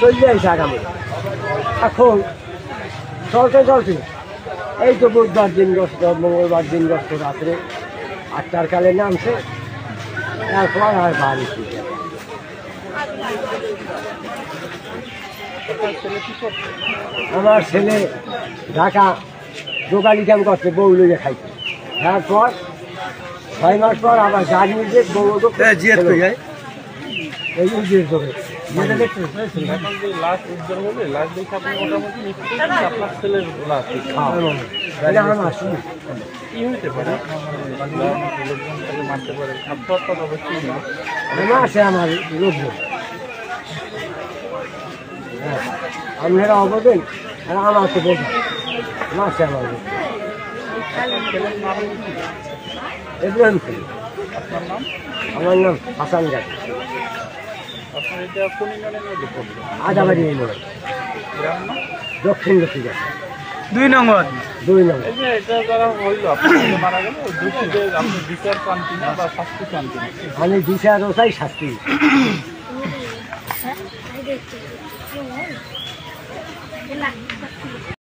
চলে আসে আগামী। এখন চলতে চলতে এই তো বুধবার দিনগ্রস্ত, মঙ্গলবার দিনগ্রস্ত, রাত্রে 8টার কালে নামছে, এরপর আর বাড়ি ফিরে। আমার ছেলে ঢাকা দোকানি কাম করছে, বউ লইয়া খাইছে। তারপর 6 মাস পর আবার গাড়ি নিয়ে বউ এই উদ্যোগ করে আছে আমার লোকজন। আপনারা অবদেন আমাকে বোঝা মাসে আমার ইব্রাহিম ছিল। আমার নাম হাসান গাজী। আদাবাড়ি দক্ষিণ লক্ষ্মীগঞ্জ 2 নম্বর। 2 নম্বর। আমি বিচার ও চাই, শাস্তি।